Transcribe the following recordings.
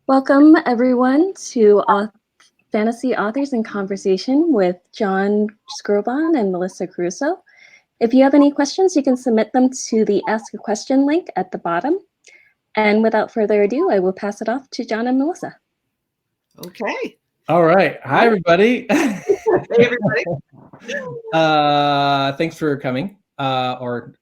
Welcome, everyone, to Fantasy Authors in Conversation with Jon Skovron and Melissa Caruso. If you have any questions, you can submit them to the Ask a Question link at the bottom. And without further ado, I will pass it off to Jon and Melissa. Okay. All right. Hi, everybody. Hey, everybody. Thanks for coming or,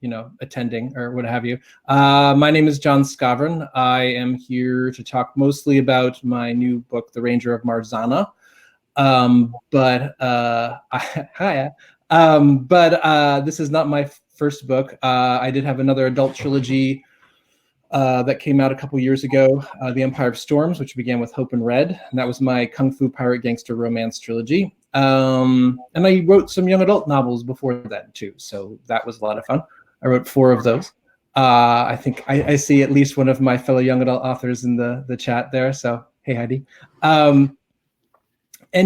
attending or what have you. My name is Jon Skovron. I am here to talk mostly about my new book, The Ranger of Marzanna. This is not my first book. I did have another adult trilogy that came out a couple years ago, The Empire of Storms, which began with Hope and Red. And that was my Kung Fu Pirate Gangster Romance trilogy. And I wrote some young adult novels before that, too. So that was a lot of fun. I wrote 4 of those. I think I see at least one of my fellow young adult authors in the chat there. So, hey, Heidi. But I'm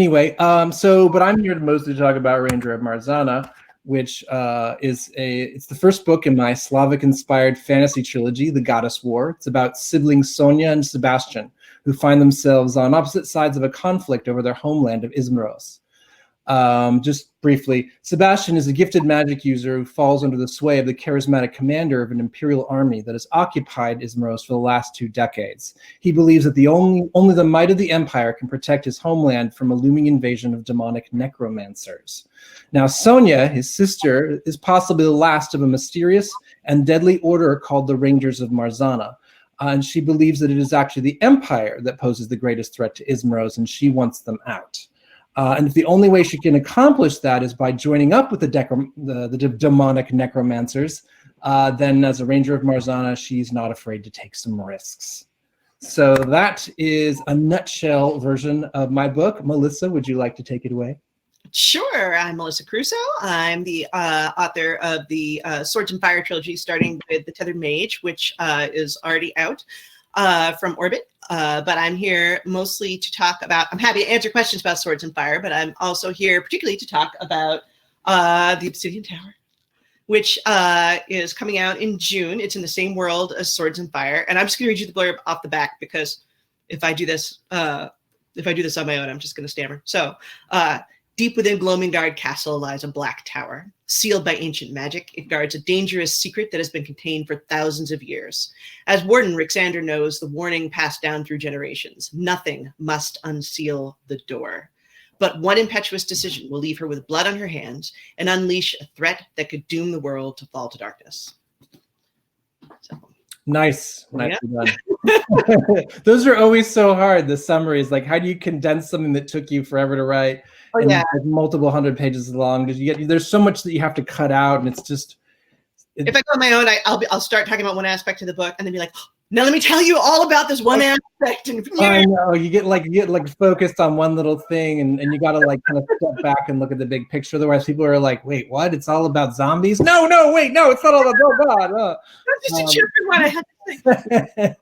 here mostly to talk about Ranger of Marzanna, which it's the first book in my Slavic-inspired fantasy trilogy, The Goddess War. It's about siblings Sonia and Sebastian, who find themselves on opposite sides of a conflict over their homeland of Ismaros. Just briefly, Sebastian is a gifted magic user who falls under the sway of the charismatic commander of an imperial army that has occupied Ismaros for the last 2 decades. He believes that only the might of the empire can protect his homeland from a looming invasion of demonic necromancers. Now, Sonia, his sister, is possibly the last of a mysterious and deadly order called the Rangers of Marzanna. And she believes that it is actually the empire that poses the greatest threat to Ismaros, and she wants them out. And if the only way she can accomplish that is by joining up with the demonic necromancers, then as a Ranger of Marzanna, she's not afraid to take some risks. So that is a nutshell version of my book. Melissa, would you like to take it away? Sure. I'm Melissa Caruso. I'm the author of the Swords and Fire trilogy, starting with The Tethered Mage, which is already out from Orbit. But I'm here mostly to talk about, I'm happy to answer questions about Swords and Fire, but I'm also here particularly to talk about the Obsidian Tower, which is coming out in June. It's in the same world as Swords and Fire. And I'm just going to read you the blurb off the back, because if I do this on my own, I'm just going to stammer. So, deep within Glomingard Castle lies a black tower. Sealed by ancient magic, it guards a dangerous secret that has been contained for thousands of years. As Warden, Rixander knows the warning passed down through generations. Nothing must unseal the door. But one impetuous decision will leave her with blood on her hands and unleash a threat that could doom the world to fall to darkness. So. Nice. Done. Those are always so hard. The summaries, like, how do you condense something that took you forever to write? Oh, yeah. Multiple hundred pages long. There's so much that you have to cut out, and it's just. If I go on my own, I'll start talking about one aspect of the book, and then be like, now let me tell you all about this one aspect. And I know you get focused on one little thing, and you got to kind of step back and look at the big picture. Otherwise, people are like, "Wait, what? It's all about zombies?" No, wait, no, it's not all about. Oh God! That's just a chapter one. I had to say.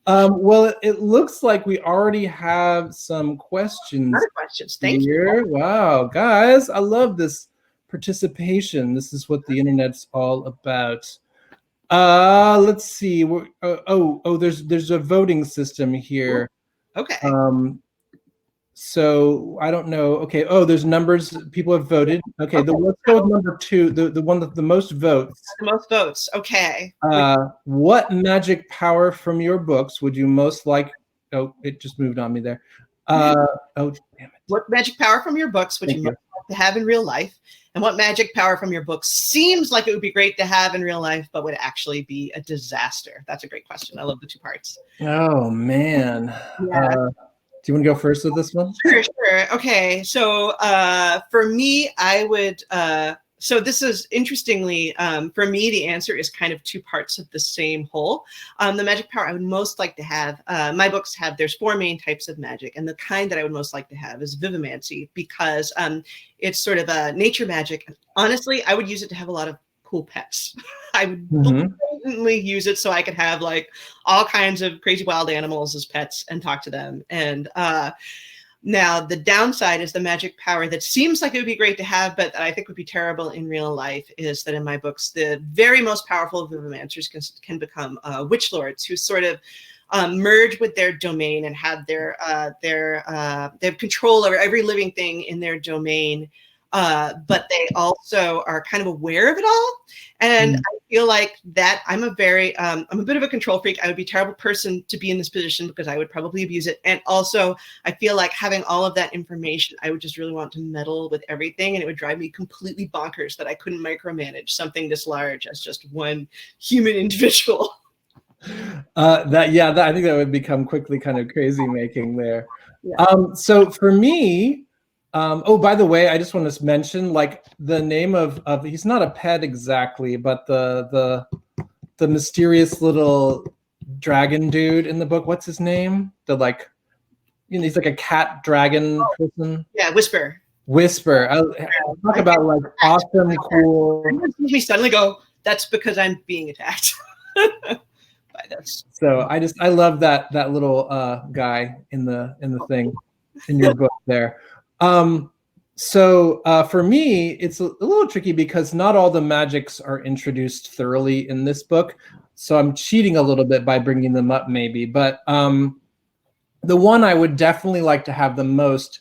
Well, it looks like we already have some questions. Other questions. Thank you. Wow, guys, I love this participation. This is what the internet's all about. Let's see. There's a voting system here. Okay. So I don't know. Okay. Oh, there's numbers. People have voted. Okay. Let's go with number 2. The one with the most votes. The most votes. Okay. What magic power from your books would you most like? Oh, it just moved on me there. Oh, damn it. What magic power from your books would you most like to have in real life? And what magic power from your books seems like it would be great to have in real life, but would actually be a disaster? That's a great question. I love the 2 parts. Oh, man. Yeah. Do you want to go first with this one? Sure. Okay. So for me, I would, so this is interestingly, for me, the answer is kind of 2 parts of the same whole. The magic power I would most like to have, my books there's 4 main types of magic, and the kind that I would most like to have is vivimancy, because it's sort of a nature magic. Honestly, I would use it to have a lot of cool pets. I would blatantly use it so I could have all kinds of crazy wild animals as pets and talk to them. And now the downside is the magic power that seems like it would be great to have, but that I think would be terrible in real life, is that in my books, the very most powerful vivimancers can become witch lords, who sort of merge with their domain and have they have control over every living thing in their domain. But they also are kind of aware of it all. And I feel like that I'm a bit of a control freak. I would be a terrible person to be in this position because I would probably abuse it. And also I feel like having all of that information, I would just really want to meddle with everything. And it would drive me completely bonkers that I couldn't micromanage something this large as just one human individual. I think that would become quickly kind of crazy making there. Yeah. So for me, by the way, I just want to mention, like, the name of he's not a pet exactly, but the mysterious little dragon dude in the book. What's his name? He's like a cat dragon person. Yeah, Whisper. I talk about like awesome, cool. We suddenly go, that's because I'm being attacked. So I love that little guy in the thing in your book there. For me, it's a little tricky because not all the magics are introduced thoroughly in this book. So I'm cheating a little bit by bringing them up maybe. But the one I would definitely like to have the most,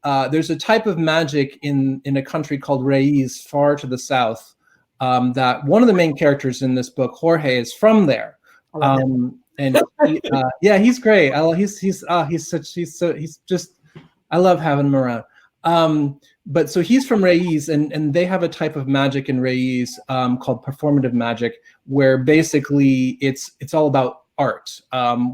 there's a type of magic in a country called Reyes, far to the south, that one of the main characters in this book, Jorge, is from there. And he's great. I love having him around. But so he's from Reyes, and they have a type of magic in Reyes called performative magic, where basically it's all about art,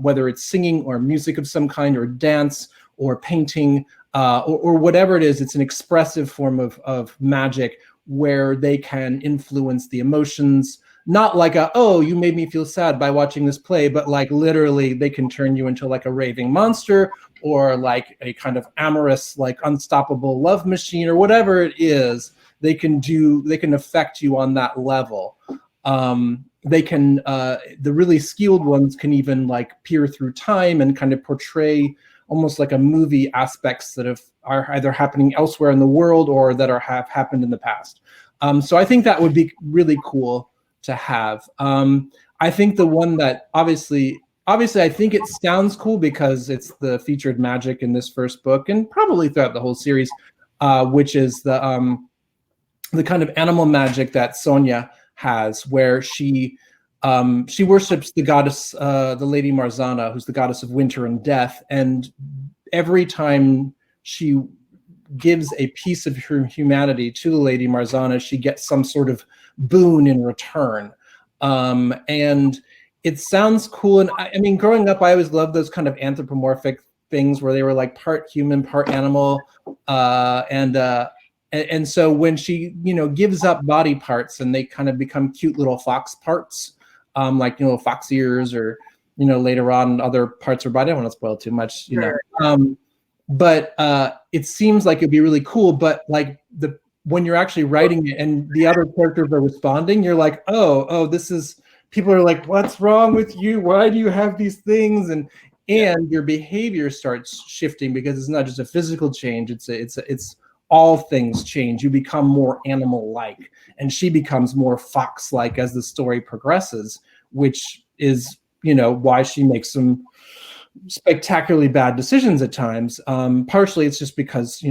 whether it's singing or music of some kind, or dance or painting, or whatever it is. It's an expressive form of magic where they can influence the emotions. Not like you made me feel sad by watching this play, but like literally they can turn you into like a raving monster, or like a kind of amorous, like unstoppable love machine, or whatever it is. They can affect you on that level. They can, the really skilled ones can even like peer through time and kind of portray almost like a movie aspects that are either happening elsewhere in the world or that have happened in the past. So I think that would be really cool to have. I think the one that obviously I think it sounds cool because it's the featured magic in this first book and probably throughout the whole series, which is the kind of animal magic that Sonia has, where she worships the goddess, the Lady Marzanna, who's the goddess of winter and death, and every time she gives a piece of her humanity to the Lady Marzanna, she gets some sort of boon in return. And it sounds cool. And I mean, growing up, I always loved those kind of anthropomorphic things where they were like part human, part animal. And so when she, gives up body parts and they kind of become cute little fox parts, like, fox ears, or, later on other parts of her body. I don't want to spoil too much, but it seems like it'd be really cool. But like when you're actually writing it and the other characters are responding, you're like, oh, people are like, what's wrong with you? Why do you have these things? And your behavior starts shifting because it's not just a physical change. It's all things change. You become more animal-like, and she becomes more fox-like as the story progresses, which is, why she makes some spectacularly bad decisions at times. Partially it's just because,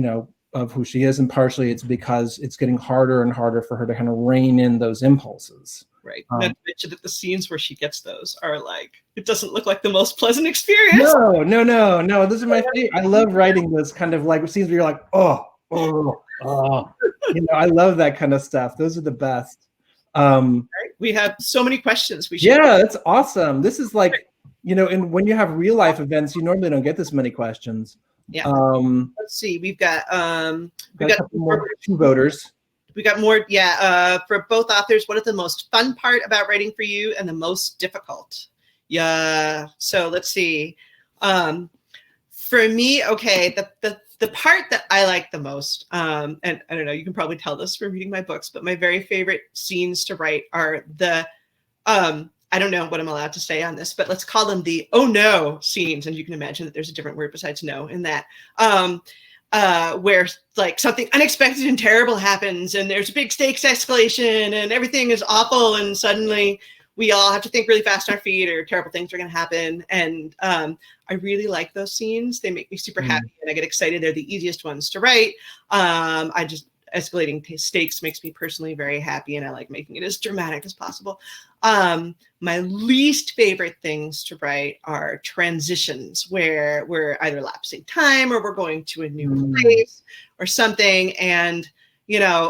of who she is, and partially it's because it's getting harder and harder for her to kind of rein in those impulses. Right. Not to mention that the scenes where she gets those are like, it doesn't look like the most pleasant experience. No. Those are my favorite. I love writing those kind of like scenes where you're like, oh. I love that kind of stuff. Those are the best. Right. We have so many questions. That's awesome. This is like, and when you have real life events, you normally don't get this many questions. Yeah. Let's see. We've got two voters. We got more. Yeah. For both authors, what is the most fun part about writing for you and the most difficult? Yeah. So let's see. For me, okay, the part that I like the most, and I don't know, you can probably tell this from reading my books, but my very favorite scenes to write are the, I don't know what I'm allowed to say on this, but let's call them the oh no scenes. And you can imagine that there's a different word besides no in that, where like something unexpected and terrible happens and there's a big stakes escalation and everything is awful. And suddenly we all have to think really fast on our feet, or terrible things are going to happen. And I really like those scenes. They make me super happy, and I get excited. They're the easiest ones to write. Escalating stakes makes me personally very happy, and I like making it as dramatic as possible. My least favorite things to write are transitions, where we're either lapsing time or we're going to a new place or something, and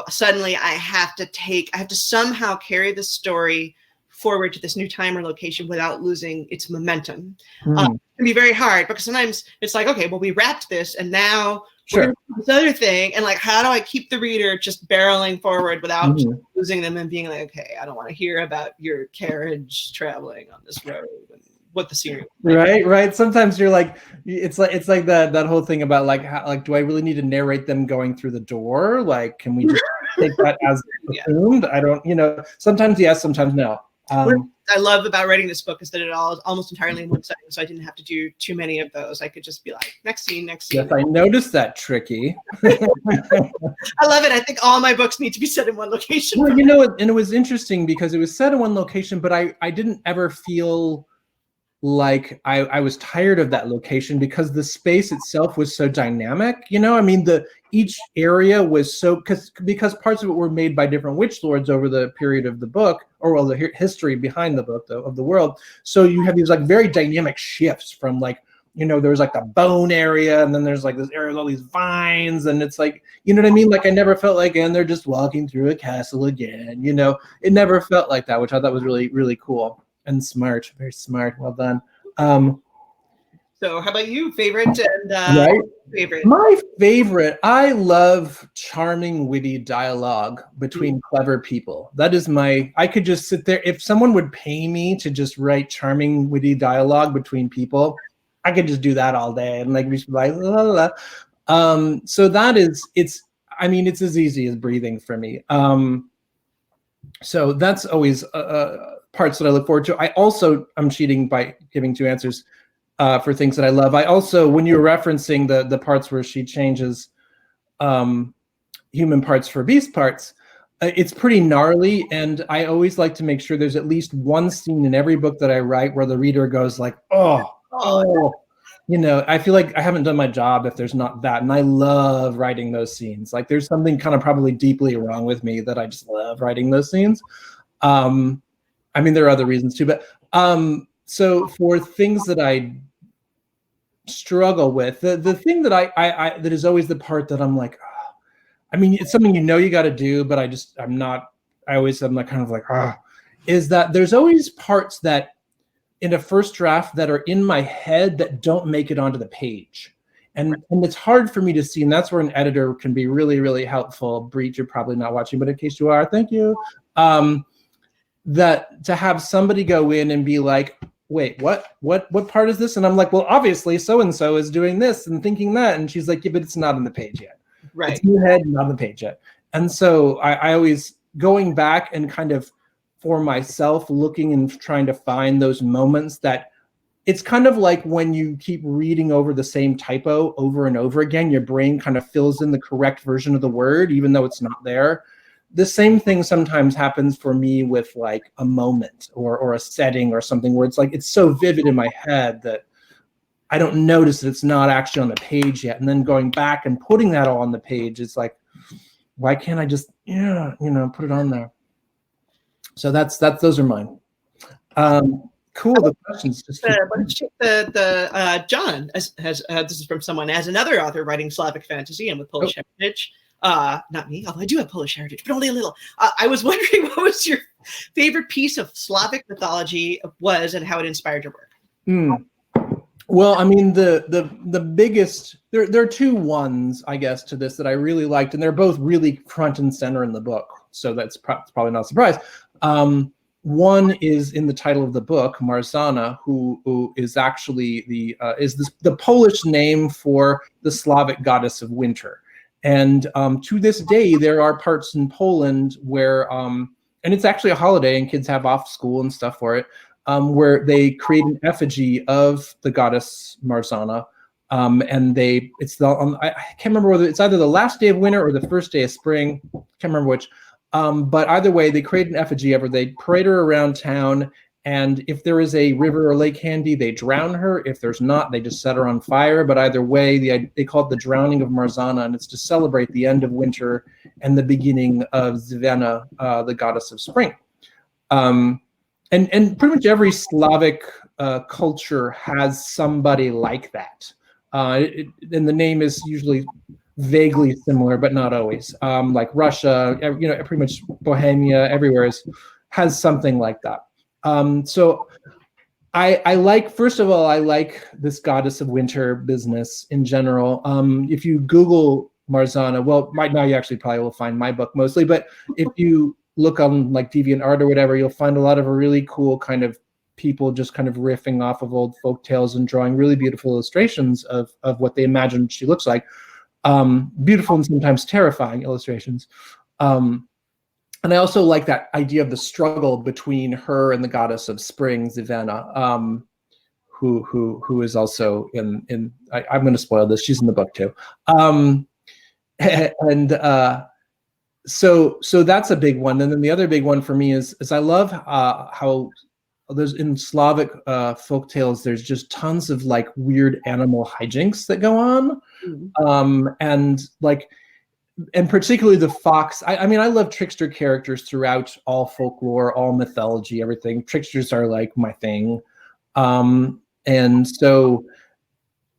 suddenly I have to somehow carry the story forward to this new time or location without losing its momentum. It can be very hard, because sometimes it's like, okay, well, we wrapped this, and now we're gonna do this other thing, and like, how do I keep the reader just barreling forward without losing them and being like, okay, I don't want to hear about your carriage traveling on this road and what the scenery was like. Right. Sometimes you're like, it's like that whole thing about like, how, like, do I really need to narrate them going through the door? Like, can we just take that as assumed? I don't, sometimes yes, sometimes no. What I love about writing this book is that it all is almost entirely in one setting, so I didn't have to do too many of those. I could just be like, next scene. Yes, I noticed that, Tricky. I love it. I think all my books need to be set in one location. Well, and it was interesting because it was set in one location, but I didn't ever feel like I was tired of that location, because the space itself was so dynamic. I mean, each area was so, because parts of it were made by different witch lords over the period of the book, or well, the history behind the book of the world. So you have these like very dynamic shifts from like, there's like the bone area, and then there's like this area with all these vines, and it's like, you know what I mean? Like, I never felt like, and they're just walking through a castle again. It never felt like that, which I thought was really, really cool and smart. Very smart. Well done. So how about you? Favorite and favorite? My favorite, I love charming, witty dialogue between clever people. That is I could just sit there. If someone would pay me to just write charming, witty dialogue between people, I could just do that all day and like be like, la, la, la. So that is, it's as easy as breathing for me. So that's always parts that I look forward to. I'm cheating by giving two answers for things that I love. I also, when you were referencing the parts where she changes human parts for beast parts, it's pretty gnarly, and I always like to make sure there's at least one scene in every book that I write where the reader goes like, oh. I feel like I haven't done my job if there's not that, and I love writing those scenes. Like, there's something kind of probably deeply wrong with me that I just love writing those scenes. There are other reasons too, but so for things that I struggle with, the thing that I that is always the part that I'm like, it's something you got to do, but I'm like kind of like, is that there's always parts that in a first draft that are in my head that don't make it onto the page. And it's hard for me to see, and that's where an editor can be really, really helpful. Breach, you're probably not watching, but in case you are, thank you. That to have somebody go in and be like, wait, what part is this? And I'm like, well, obviously so-and-so is doing this and thinking that. And she's like, yeah, but it's not on the page yet. Right. It's in your head, not on the page yet. And so I always going back and kind of for myself looking and trying to find those moments that it's kind of like when you keep reading over the same typo over and over again, your brain kind of fills in the correct version of the word, even though it's not there. The same thing sometimes happens for me with like a moment or a setting or something where it's like, it's so vivid in my head that I don't notice that it's not actually on the page yet. And then going back and putting that all on the page, it's like, why can't I just, put it on there? So those are mine. Cool. The questions. Jon has this is from someone as another author writing Slavic fantasy and with Polish heritage. Not me, although I do have Polish heritage, but only a little. I was wondering what was your favorite piece of Slavic mythology was and how it inspired your work. Well, the biggest, there are two ones, I guess, to this that I really liked, and they're both really front and center in the book. So that's probably not a surprise. One is in the title of the book, Marzanna, who is actually the Polish name for the Slavic goddess of winter. And to this day, there are parts in Poland where, and it's actually a holiday and kids have off school and stuff for it, where they create an effigy of the goddess Marzanna. And I can't remember whether it's either the last day of winter or the first day of spring. Can't remember which. But either way, they create an effigy of her. They parade her around town. And if there is a river or lake handy, they drown her. If there's not, they just set her on fire. But either way, they call it the drowning of Marzanna, and it's to celebrate the end of winter and the beginning of Zvezda, the goddess of spring. And pretty much every Slavic culture has somebody like that. And the name is usually vaguely similar, but not always. Like Russia, pretty much Bohemia, everywhere has something like that. So I like, first of all, I like this goddess of winter business in general. If you Google Marzanna, well, right now you actually probably will find my book mostly, but if you look on like DeviantArt or whatever, you'll find a lot of really cool kind of people just kind of riffing off of old folk tales and drawing really beautiful illustrations of what they imagine she looks like. Beautiful and sometimes terrifying illustrations. And I also like that idea of the struggle between her and the goddess of spring, Zvezda, who is also in I'm going to spoil this. She's in the book too. So that's a big one. And then the other big one for me is I love how there's in Slavic folk tales, there's just tons of like weird animal hijinks that go on. And particularly the fox. I mean, I love trickster characters throughout all folklore, all mythology, everything. Tricksters are like my thing. And so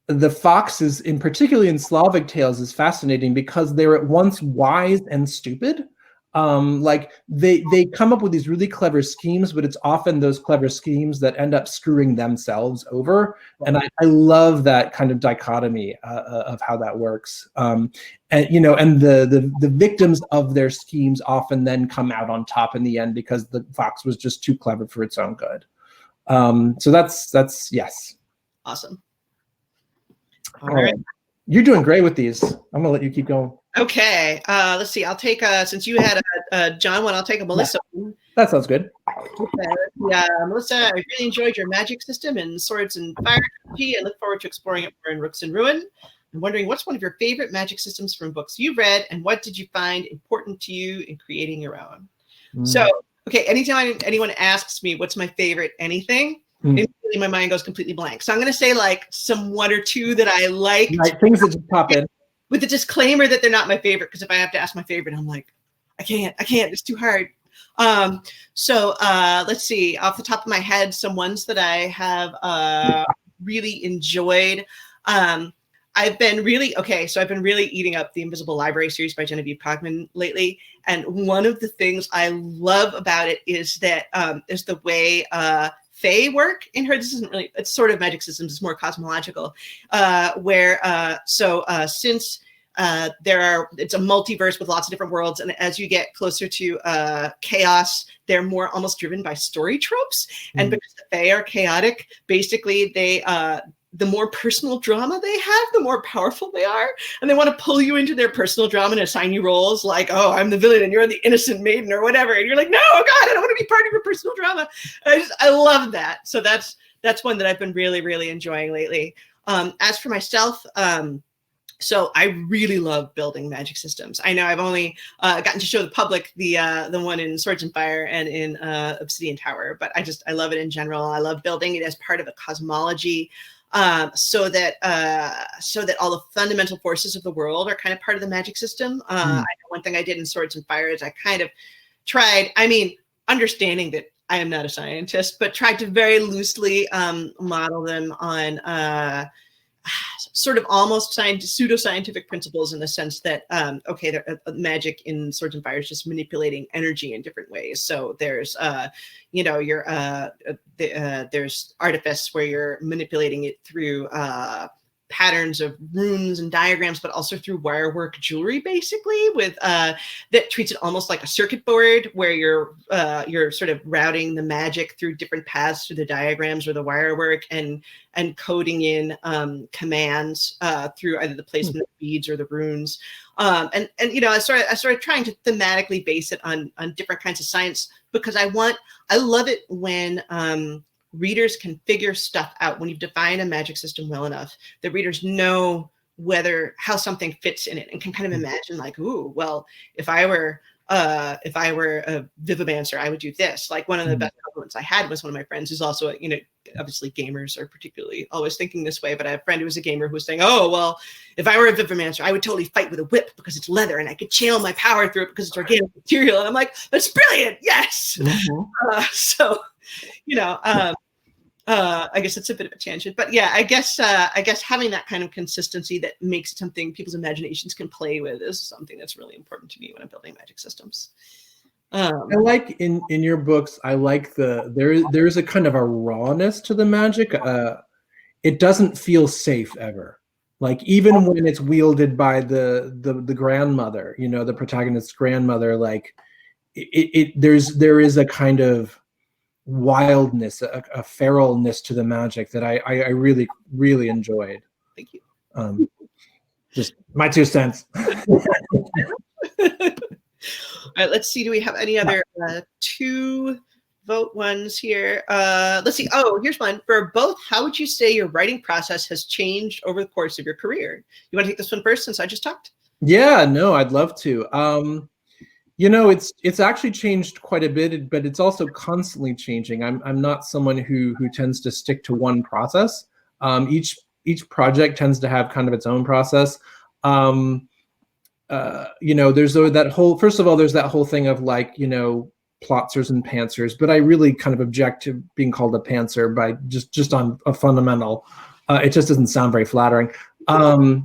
the foxes, particularly in Slavic tales, is fascinating because they're at once wise and stupid. Like they come up with these really clever schemes, but it's often those clever schemes that end up screwing themselves over. And I love that kind of dichotomy of how that works. And the victims of their schemes often then come out on top in the end because the fox was just too clever for its own good. So that's yes. Awesome. All right. You're doing great with these. I'm gonna let you keep going. Okay, let's see. I'll take since you had a John one, I'll take a Melissa one. That sounds good. Okay. Yeah, Melissa, I really enjoyed your magic system in Swords and Fire. I look forward to exploring it more in Rooks and Ruin. I'm wondering what's one of your favorite magic systems from books you've read, and what did you find important to you in creating your own? So, okay, anytime anyone asks me what's my favorite anything, immediately my mind goes completely blank. So I'm going to say like some one or two that I like. Right, things that just pop in. With the disclaimer that they're not my favorite, because if I have to ask my favorite, I'm like, I can't, it's too hard. So let's see, off the top of my head, some ones that I have really enjoyed. I've been really eating up the Invisible Library series by Genevieve Cogman lately. And one of the things I love about it is that is the way Fae work in her. This isn't really, it's sort of magic systems, it's more cosmological, since it's a multiverse with lots of different worlds, and as you get closer to chaos, they're more almost driven by story tropes. And because the Fae are chaotic, basically they the more personal drama they have, the more powerful they are. And they want to pull you into their personal drama and assign you roles like, oh, I'm the villain and you're the innocent maiden or whatever. And you're like, no, God, I don't want to be part of your personal drama. I love that. So that's one that I've been really, really enjoying lately. As for myself, so I really love building magic systems. I know I've only gotten to show the public the one in Swords and Fire and in Obsidian Tower, but I love it in general. I love building it as part of a cosmology. So that all the fundamental forces of the world are kind of part of the magic system. I know one thing I did in Swords and Fire is I kind of tried, understanding that I am not a scientist, but tried to very loosely model them on sort of almost pseudo-scientific principles, in the sense that, magic in Swords and Fire is just manipulating energy in different ways. So there's, there's artifice where you're manipulating it through patterns of runes and diagrams, but also through wirework jewelry, basically, with that treats it almost like a circuit board, where you're sort of routing the magic through different paths through the diagrams or the wirework, and coding in commands through either the placement of beads or the runes. I started trying to thematically base it on different kinds of science, because I love it when readers can figure stuff out. When you've defined a magic system well enough, the readers know how something fits in it, and can kind of imagine like, ooh, well, if I were if I were a Vivomancer, I would do this. Like one of the best compliments I had was one of my friends who's also, obviously gamers are particularly always thinking this way, but I have a friend who was a gamer who was saying, oh, well, if I were a Vivomancer, I would totally fight with a whip because it's leather and I could channel my power through it because it's organic material. And I'm like, that's brilliant. Yes. I guess it's a bit of a tangent, but yeah, I guess having that kind of consistency that makes it something people's imaginations can play with is something that's really important to me when I'm building magic systems. I like in your books, I like there's a kind of a rawness to the magic. It doesn't feel safe ever. Like even when it's wielded by the grandmother, the protagonist's grandmother, like there is a kind of wildness, a feralness to the magic that I really, really enjoyed. Thank you. Just my 2 cents. All right, let's see. Do we have any other 2 vote ones here? Let's see. Oh, here's one. For both, how would you say your writing process has changed over the course of your career? You want to take this one first since I just talked? Yeah, no, I'd love to. It's actually changed quite a bit, but it's also constantly changing. I'm not someone who tends to stick to one process. Each project tends to have kind of its own process. There's that whole, first of all, there's that whole thing of like, plotzers and pantsers, but I really kind of object to being called a pantser by just on a fundamental. It just doesn't sound very flattering. And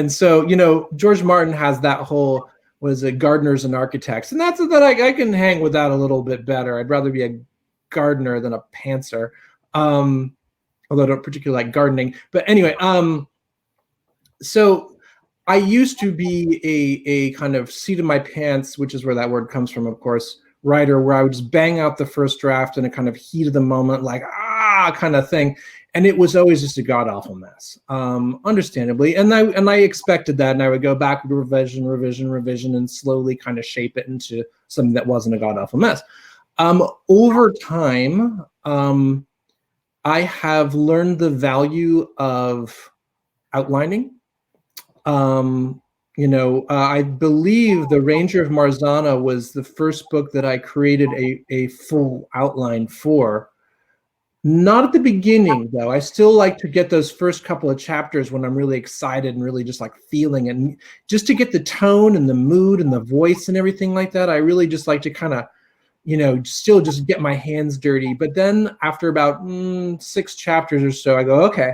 so, George Martin has that whole, was it gardeners and architects, and that's that I can hang with that a little bit better. I'd rather be a gardener than a pantser, although I don't particularly like gardening. But anyway, so I used to be a kind of seat in my pants, which is where that word comes from, of course, writer, where I would just bang out the first draft in a kind of heat of the moment, like kind of thing. And it was always just a god-awful mess, understandably. And I expected that, and I would go back with revision, and slowly kind of shape it into something that wasn't a god-awful mess. Over time, I have learned the value of outlining. I believe the Ranger of Marzanna was the first book that I created a full outline for. Not at the beginning, though. I still like to get those first couple of chapters when I'm really excited and really just like feeling it. And just to get the tone and the mood and the voice and everything like that, I really just like to kind of, still just get my hands dirty. But then after about 6 chapters or so, I go, okay,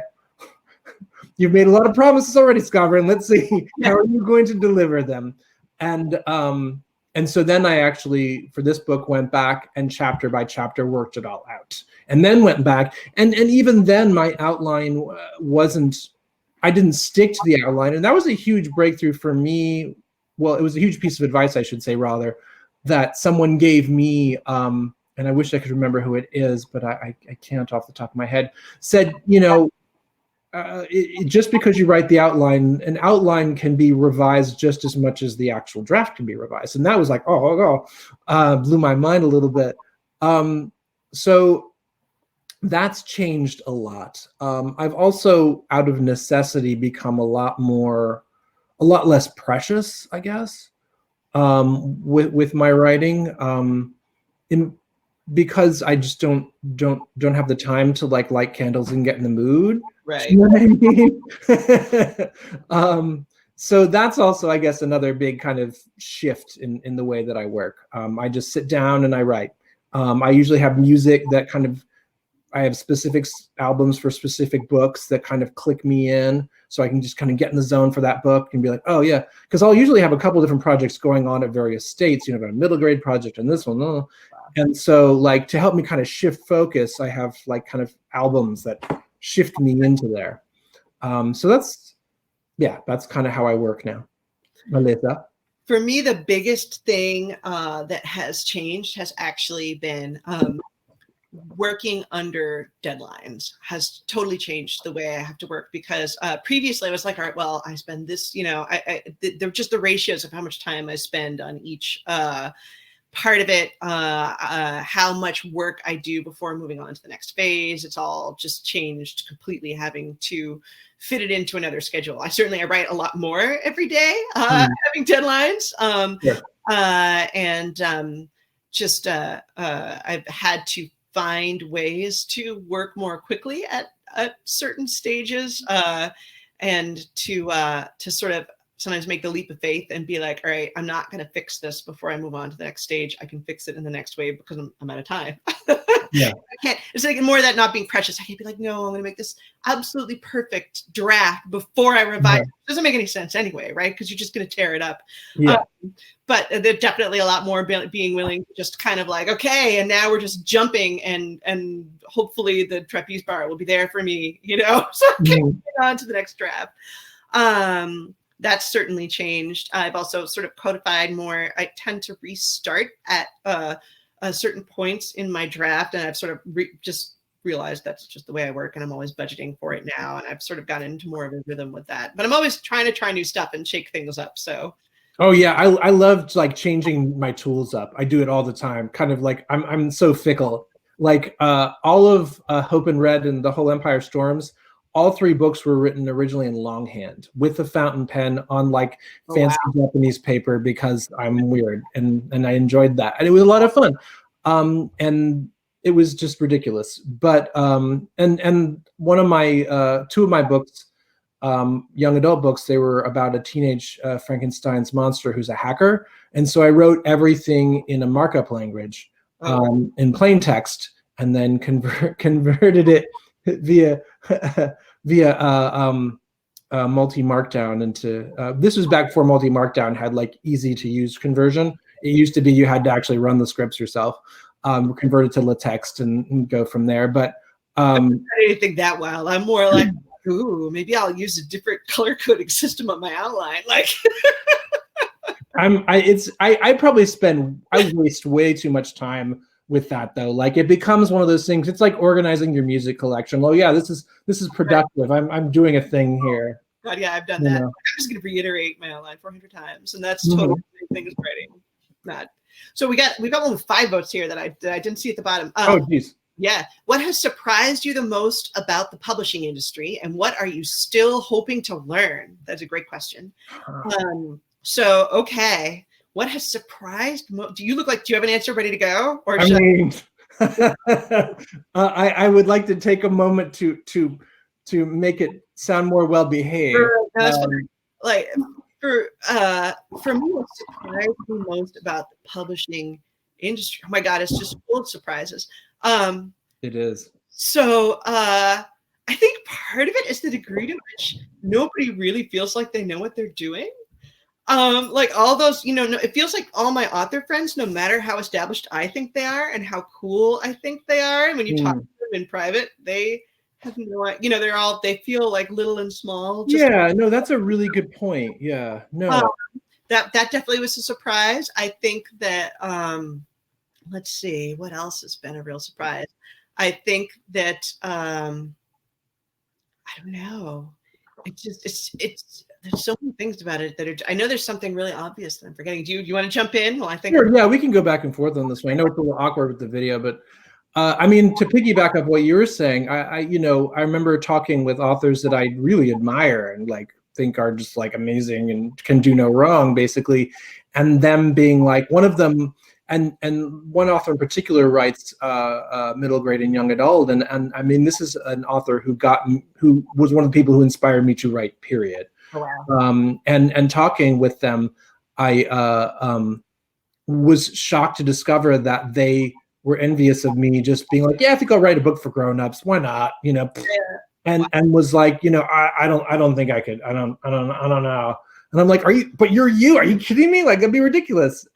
you've made a lot of promises already, Skovron. Let's see, how are you going to deliver them? And so then I actually, for this book, went back and chapter by chapter worked it all out. And then went back, and even then my outline I didn't stick to the outline. And that was a huge breakthrough for me. Well, it was a huge piece of advice, I should say, rather, that someone gave me, and I wish I could remember who it is, but I can't off the top of my head, said, just because you write the outline, an outline can be revised just as much as the actual draft can be revised. And that was like, blew my mind a little bit. So that's changed a lot. I've also, out of necessity, become a lot less precious, I guess, with my writing. Because I just don't have the time to light candles and get in the mood. Right. You know what I mean? So that's also, I guess, another big kind of shift in the way that I work. I just sit down and I write. I usually have music that I have specific albums for specific books that kind of click me in, so I can just kind of get in the zone for that book and be like, oh yeah, because I'll usually have a couple different projects going on at various states. I've got a middle grade project and this one. And so to help me kind of shift focus, I have kind of albums that shift me into there. So that's kind of how I work now. Melissa? For me, the biggest thing that has changed has actually been working under deadlines. Has totally changed the way I have to work, because previously I was like, all right, well, I spend this, they're just the ratios of how much time I spend on each part of it, how much work I do before moving on to the next phase. It's all just changed completely, having to fit it into another schedule. I write a lot more every day, having deadlines. I've had to find ways to work more quickly at certain stages, and to sort of sometimes make the leap of faith and be like, all right, I'm not going to fix this before I move on to the next stage. I can fix it in the next wave because I'm out of time. Yeah. I can't. It's like more of that not being precious. I can't be like, no, I'm going to make this absolutely perfect draft before I revise. It doesn't make any sense anyway, right? Because you're just going to tear it up. Yeah. But there's definitely a lot more being willing to just kind of like, okay, and now we're just jumping, and hopefully the trapeze bar will be there for me, so I can get on to the next draft. That's certainly changed. I've also sort of codified more. I tend to restart at certain points in my draft, and I've sort of just realized that's just the way I work, and I'm always budgeting for it now, and I've sort of gotten into more of a rhythm with that. But I'm always trying to try new stuff and shake things up. So. Oh yeah, I loved like changing my tools up. I do it all the time. Kind of like I'm so fickle. Like all of Hope and Red and the whole Empire Storms, all 3 books were written originally in longhand with a fountain pen on like fancy Japanese paper because I'm weird and I enjoyed that. And it was a lot of fun. And it was just ridiculous. But and one of my 2 of my books, young adult books, they were about a teenage Frankenstein's monster who's a hacker. And so I wrote everything in a markup language in plain text, and then converted it via multi-markdown into this was back before multi-markdown had like easy to use conversion. It used to be you had to actually run the scripts yourself, convert it to LaTeX and go from there. But I don't think that wild. I'm more like, ooh, maybe I'll use a different color coding system on my outline. Like I waste way too much time with that though. Like it becomes one of those things. It's like organizing your music collection. Well, yeah, this is productive. I'm doing a thing here. God, yeah, I've done that. I'm just gonna reiterate my outline 400 times, and that's totally things writing. Not. So we've got one with 5 votes here that I didn't see at the bottom. Oh, geez. Yeah. What has surprised you the most about the publishing industry, and what are you still hoping to learn? That's a great question. So, okay. What has surprised? Do you have an answer ready to go? Or I would like to take a moment to make it sound more well behaved. For me, what surprised me most about the publishing industry? Oh my God, it's just full of surprises. It is. So I think part of it is the degree to which nobody really feels like they know what they're doing. Like all those, it feels like all my author friends, no matter how established I think they are and how cool I think they are, and when you talk to them in private, they have no idea, they feel like little and small. No, that's a really good point. Yeah, no. That definitely was a surprise. I think that, let's see, what else has been a real surprise? I think that, I don't know. There's so many things about it that I know there's something really obvious that I'm forgetting. Do you want to jump in? Well, I think. Sure, yeah, we can go back and forth on this one. I know it's a little awkward with the video, but I mean, to piggyback off what you were saying, I remember talking with authors that I really admire and like think are just like amazing and can do no wrong, basically, and them being like one of them. And one author in particular writes middle grade and young adult, and I mean, this is an author who was one of the people who inspired me to write. Period. Oh, wow. And talking with them, I was shocked to discover that they were envious of me just being like, yeah, I think I'll write a book for grown-ups. Why not? Yeah. And was like, I don't think I could. I don't know. And I'm like, are you kidding me? Like, that'd be ridiculous.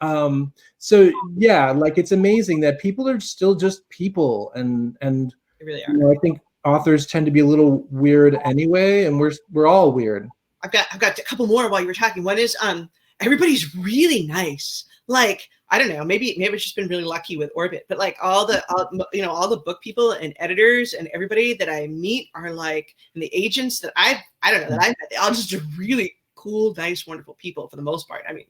So yeah, like it's amazing that people are still just people, and they really are. I think authors tend to be a little weird anyway, and we're all weird. I've got a couple more while you were talking. One is everybody's really nice. Like, I don't know, maybe it's just been really lucky with Orbit, but like all the book people and editors and everybody that I meet are like, and the agents that I've met, they all just are really cool, nice, wonderful people for the most part. I mean,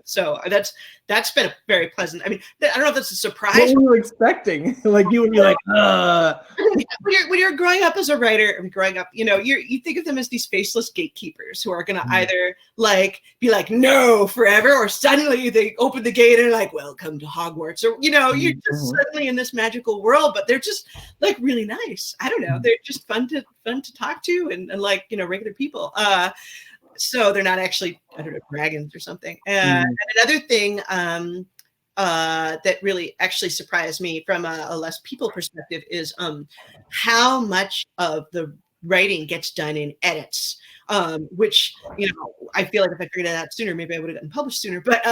so that's been a very pleasant. I mean, I don't know if that's a surprise. What were you expecting? Like you would be like, when you're growing up as a writer, you think of them as these faceless gatekeepers who are going to either like be like no forever, or suddenly they open the gate and are like, welcome to Hogwarts, or you're just suddenly in this magical world, but they're just like really nice. I don't know, they're just fun to talk to and like regular people. So they're not actually, I don't know, dragons or something. And another thing that really actually surprised me from a less people perspective is how much of the writing gets done in edits, which I feel like if I figured it out sooner, maybe I would have gotten published sooner. But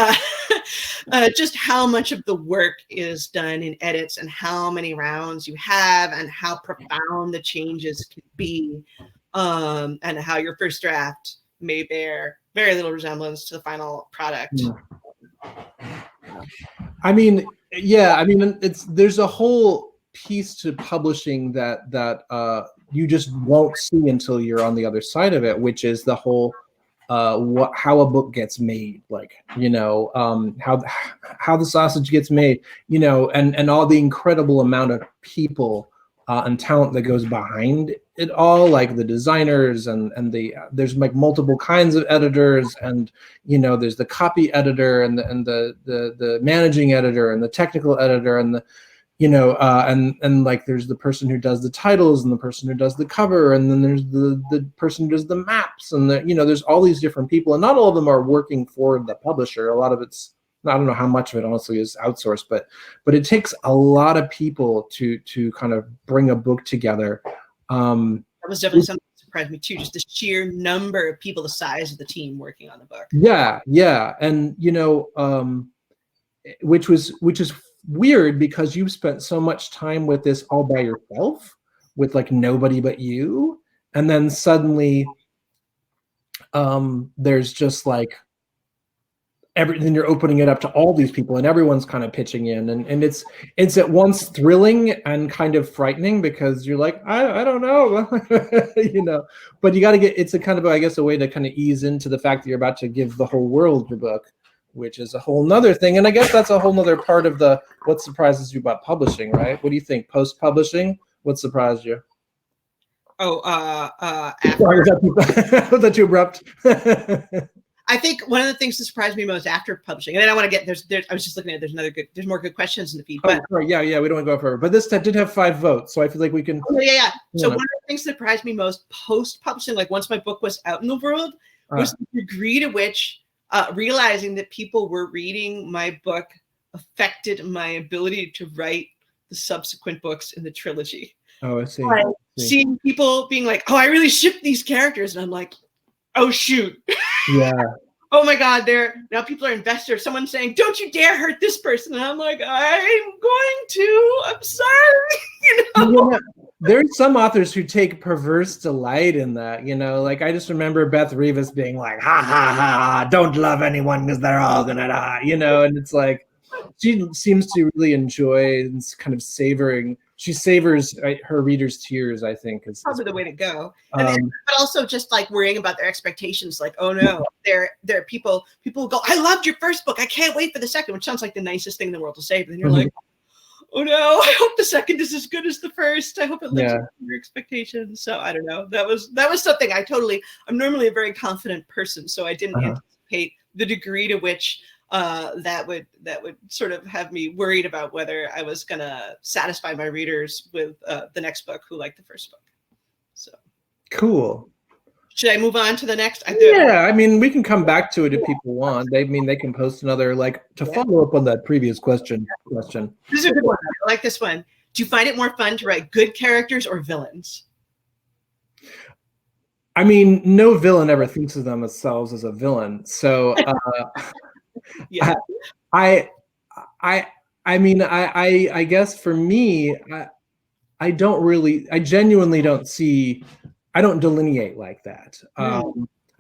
just how much of the work is done in edits, and how many rounds you have, and how profound the changes can be, and how your first draft may bear very little resemblance to the final product. I mean, there's a whole piece to publishing that you just won't see until you're on the other side of it, which is the whole how a book gets made, like how the sausage gets made, and all the incredible amount of people and talent that goes behind it all, like the designers and there's like multiple kinds of editors, and there's the copy editor and the managing editor and the technical editor and the and like there's the person who does the titles and the person who does the cover, and then there's the person who does the maps, and there's all these different people, and not all of them are working for the publisher. A lot of it's, I don't know how much of it honestly is outsourced, but it takes a lot of people to kind of bring a book together. That was definitely something that surprised me too, just the sheer number of people, the size of the team working on the book. Yeah, and which is weird because you've spent so much time with this all by yourself, with like nobody but you, and then suddenly there's just like everything, you're opening it up to all these people, and everyone's kind of pitching in, and it's at once thrilling and kind of frightening, because you're like, I don't know, but you got to it's a kind of, I guess, a way to kind of ease into the fact that you're about to give the whole world your book, which is a whole nother thing. And I guess that's a whole nother part of what surprises you about publishing, right? What do you think? Post-publishing, what surprised you? Oh, Sorry, was that too abrupt? I think one of the things that surprised me most after publishing, and then I want to get, I was just looking at, there's more good questions in the feed. But, sorry, yeah, we don't want to go forever. But this did have 5 votes, so I feel like we can. Oh, yeah. So one of the things that surprised me most post-publishing, like once my book was out in the world, was the degree to which realizing that people were reading my book affected my ability to write the subsequent books in the trilogy. Oh, I see. Like, seeing people being like, oh, I really ship these characters. And I'm like, oh, shoot. Yeah. Oh my God, now people are investors. Someone's saying, don't you dare hurt this person. And I'm like, I'm going to. I'm sorry. There's some authors who take perverse delight in that, like I just remember Beth Revis being like, ha ha ha, don't love anyone because they're all gonna die, and it's like she seems to really enjoy and kind of she savors her readers' tears, I think. Is probably the way to go. But also just like worrying about their expectations, like, oh no, there are people who go, I loved your first book, I can't wait for the second, which sounds like the nicest thing in the world to say, but then you're like, oh no, I hope the second is as good as the first. I hope it lives up to your expectations. So I don't know. That was something I'm normally a very confident person, so I didn't anticipate the degree to which that would sort of have me worried about whether I was gonna satisfy my readers with the next book who liked the first book. So cool. Should I move on to the next? Yeah, I mean, we can come back to it if people want. They can post another, follow up on that previous question. This is a good one. I like this one. Do you find it more fun to write good characters or villains? I mean, no villain ever thinks of themselves as a villain. So yeah. I mean, I guess for me, I genuinely don't see. I don't delineate like that. I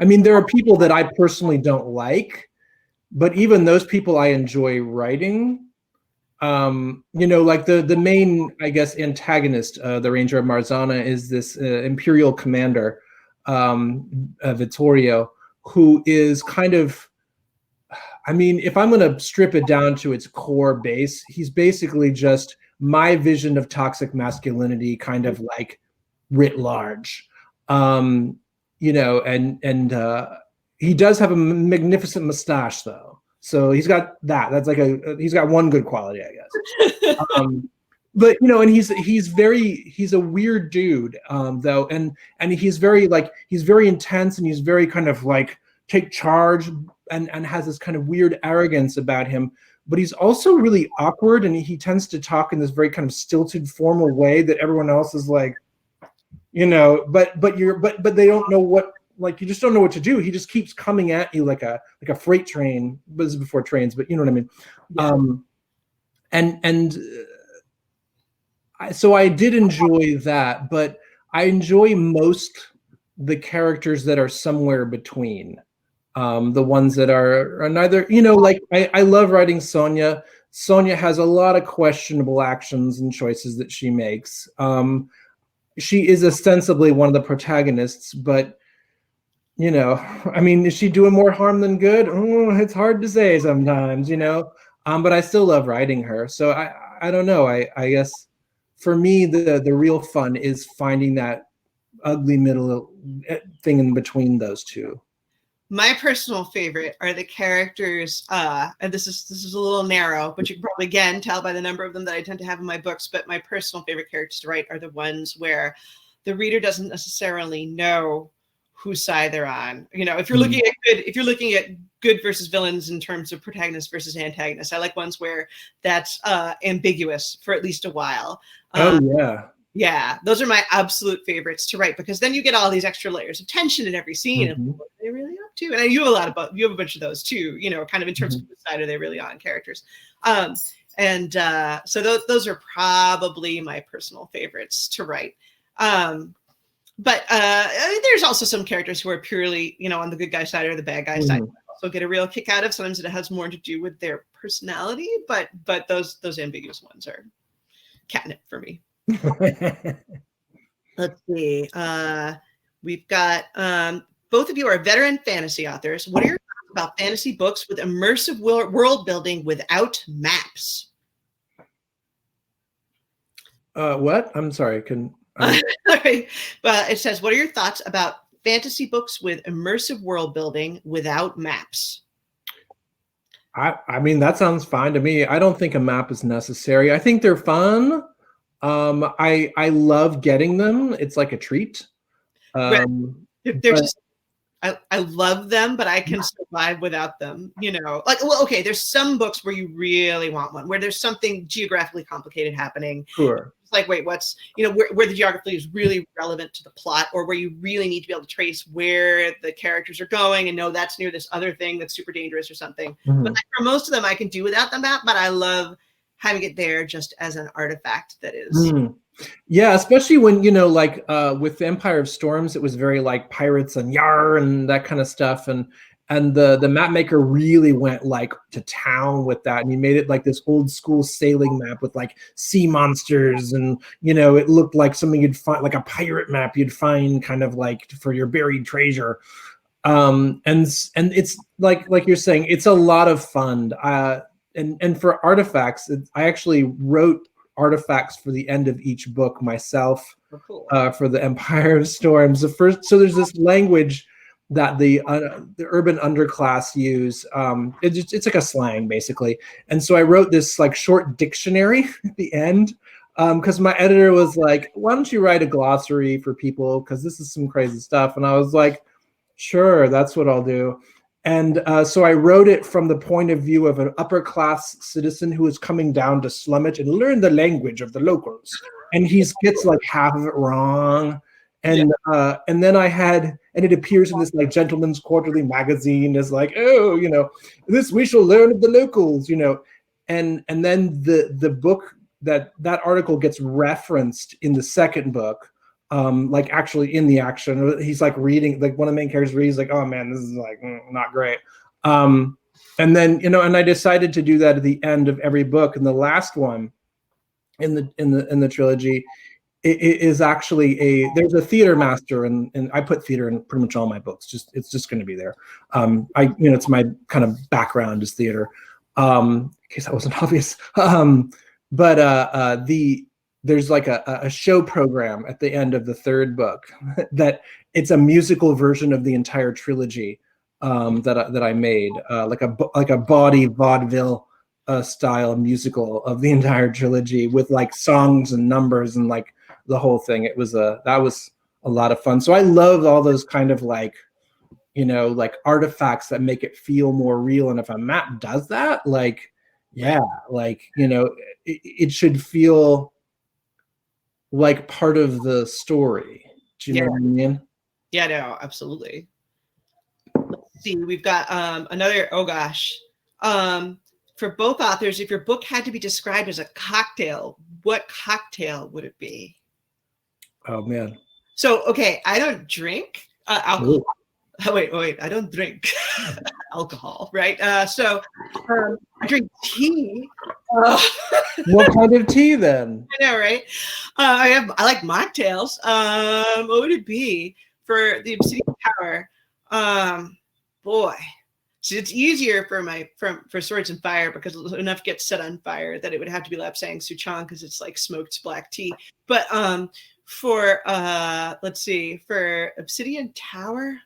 mean, there are people that I personally don't like, but even those people I enjoy writing. Like the main, I guess, antagonist, the Ranger of Marzanna, is this Imperial commander, Vittorio, who is kind of, I mean, if I'm going to strip it down to its core base, he's basically just my vision of toxic masculinity, kind of like writ large. You know, and he does have a magnificent mustache, though. So he's got that. That's like he's got one good quality, I guess. But you know, and he's a weird dude, though, and he's very intense, and he's very kind of like take charge, and has this kind of weird arrogance about him. But he's also really awkward, and he tends to talk in this very kind of stilted, formal way that everyone else is like, you know, but they don't know what, like, you just don't know what to do. He just keeps coming at you like a freight train. But this is before trains, but you know what I mean. Yeah. So I did enjoy that, but I enjoy most the characters that are somewhere between. The ones that are neither, you know, like I love writing Sonia. Sonia has a lot of questionable actions and choices that she makes. She is ostensibly one of the protagonists, but you know, I mean, is she doing more harm than good? Oh, it's hard to say sometimes, you know. But I still love writing her. So I don't know. I guess for me the real fun is finding that ugly middle thing in between those two. My personal favorite are the characters, and this is a little narrow, but you can probably, again, tell by the number of them that I tend to have in my books, but my personal favorite characters to write are the ones where the reader doesn't necessarily know whose side they're on. You know, if you're looking at good versus villains in terms of protagonist versus antagonist, I like ones where that's ambiguous for at least a while. Yeah, those are my absolute favorites to write, because then you get all these extra layers of tension in every scene. And what are they really up to? And you have a bunch of those too, you know, kind of in terms of which side are they really on characters. So those are probably my personal favorites to write. But there's also some characters who are purely, you know, on the good guy side or the bad guy side. Also get a real kick out of. Sometimes it has more to do with their personality, but those ambiguous ones are catnip for me. Let's see. We've got both of you are veteran fantasy authors. What are your thoughts about fantasy books with immersive world building without maps? What? I'm sorry. Right. Well, it says, what are your thoughts about fantasy books with immersive world building without maps? I mean, that sounds fine to me. I don't think a map is necessary. I think they're fun. I love getting them. It's like a treat. I love them, but I can survive without them, you know. Like, well, okay, there's some books where you really want one, where there's something geographically complicated happening. Sure. It's like, wait, what's, you know, where the geography is really relevant to the plot, or where you really need to be able to trace where the characters are going and know that's near this other thing that's super dangerous or something. But for most of them, I can do without the map, but I love having it there just as an artifact that is. Yeah, especially when, you know, like with the Empire of Storms, it was very like pirates and yar and that kind of stuff, and the map maker really went like to town with that, and he made it like this old school sailing map with like sea monsters, and you know, it looked like something you'd find, like a pirate map you'd find kind of like for your buried treasure. And it's like you're saying, it's a lot of fun. And for artifacts, I actually wrote artifacts for the end of each book myself. For the Empire of Storms. So there's this language that the urban underclass use. It's like a slang basically. And so I wrote this like short dictionary at the end, because my editor was like, "Why don't you write a glossary for people? Because this is some crazy stuff." And I was like, "Sure, that's what I'll do." And so I wrote it from the point of view of an upper class citizen who is coming down to Slummet and learn the language of the locals. And he gets like half of it wrong. And then and it appears in this like Gentleman's Quarterly magazine as like, oh, you know, this we shall learn of the locals, you know. And then the book that article gets referenced in the second book. Like actually in the action, he's like reading, like one of the main characters reads like, oh man, this is like not great. And then, you know, and I decided to do that at the end of every book. And the last one in the trilogy it is actually there's a theater master, and I put theater in pretty much all my books. It's just going to be there. It's my kind of background is theater. In case that wasn't obvious. There's like a show program at the end of the third book that it's a musical version of the entire trilogy that I made, like a body vaudeville style musical of the entire trilogy with like songs and numbers and like the whole thing. That was a lot of fun. So I love all those kind of like, like artifacts that make it feel more real. And if a map does that, like, yeah, like, it should feel like part of the story. Do you know what I mean? Yeah, no, absolutely. Let's see, we've got another, oh gosh. For both authors, if your book had to be described as a cocktail, what cocktail would it be? Oh man. So, okay, I don't drink alcohol. Oh, wait, I don't drink alcohol, right? So I drink tea. What kind of tea then? I know, right? I like mocktails. What would it be for the Obsidian Tower? Boy, so it's easier for Swords and Fire because enough gets set on fire that it would have to be Lapsang Souchong because it's like smoked black tea. But for let's see, for Obsidian Tower.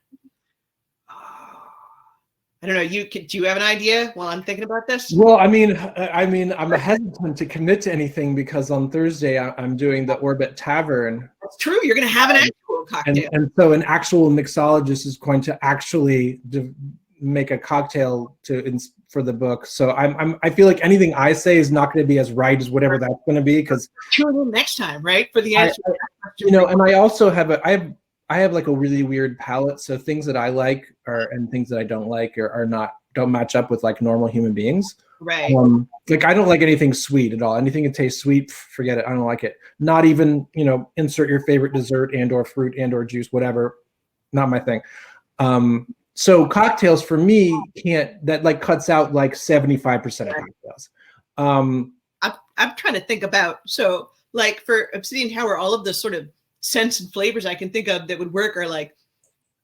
I don't know. Do you have an idea while I'm thinking about this? Well, I mean, I'm hesitant to commit to anything because on Thursday I'm doing the Orbit Tavern. That's true. You're going to have an actual cocktail, and so an actual mixologist is going to actually make a cocktail for the book. So I feel like anything I say is not going to be as right as whatever that's going to be because tune in next time, right? For the answer. And I also have I have like a really weird palate, so things that I like and things that I don't like don't match up with like normal human beings. Right. Like I don't like anything sweet at all. Anything that tastes sweet, forget it. I don't like it. Not even, insert your favorite dessert and or fruit and or juice, whatever. Not my thing. So cocktails for me that like cuts out like 75% of cocktails. I'm trying to think about, so like for Obsidian Tower, all of the sort of scents and flavors I can think of that would work are like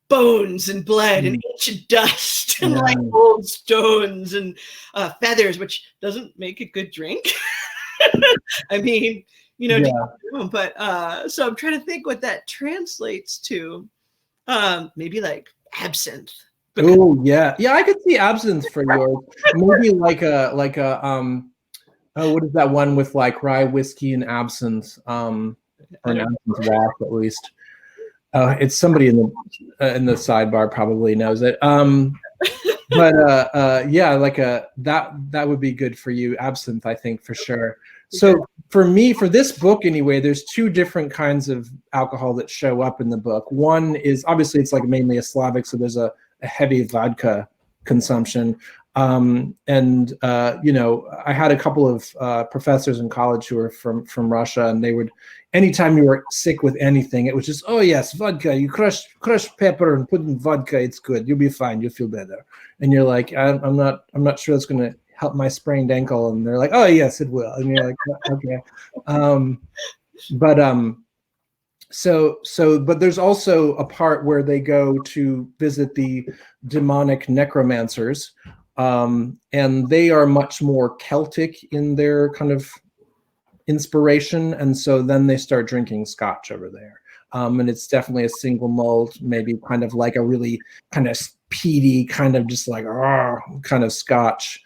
bones and blood and ancient dust and like old stones and feathers, which doesn't make a good drink. I mean, but so I'm trying to think what that translates to. Maybe like absinthe. Oh yeah, I could see absinthe for yours. Maybe like a what is that one with like rye whiskey and absinthe? Or an absinthe wash at least. It's somebody in the sidebar probably knows it. Yeah, like that would be good for you. Absinthe, I think for sure. So for me, for this book anyway, there's two different kinds of alcohol that show up in the book. One is obviously it's like mainly a Slavic, so there's a heavy vodka consumption. I had a couple of professors in college who were from Russia, and they would, anytime you were sick with anything, it was just, oh yes, vodka. You crush pepper and put in vodka. It's good. You'll be fine. You'll feel better. And you're like, I'm not sure that's going to help my sprained ankle. And they're like, oh yes, it will. And you're like, okay. But there's also a part where they go to visit the demonic necromancers. And they are much more Celtic in their kind of inspiration. And so then they start drinking scotch over there. And it's definitely a single malt, maybe kind of like a really kind of peaty, kind of just like kind of scotch.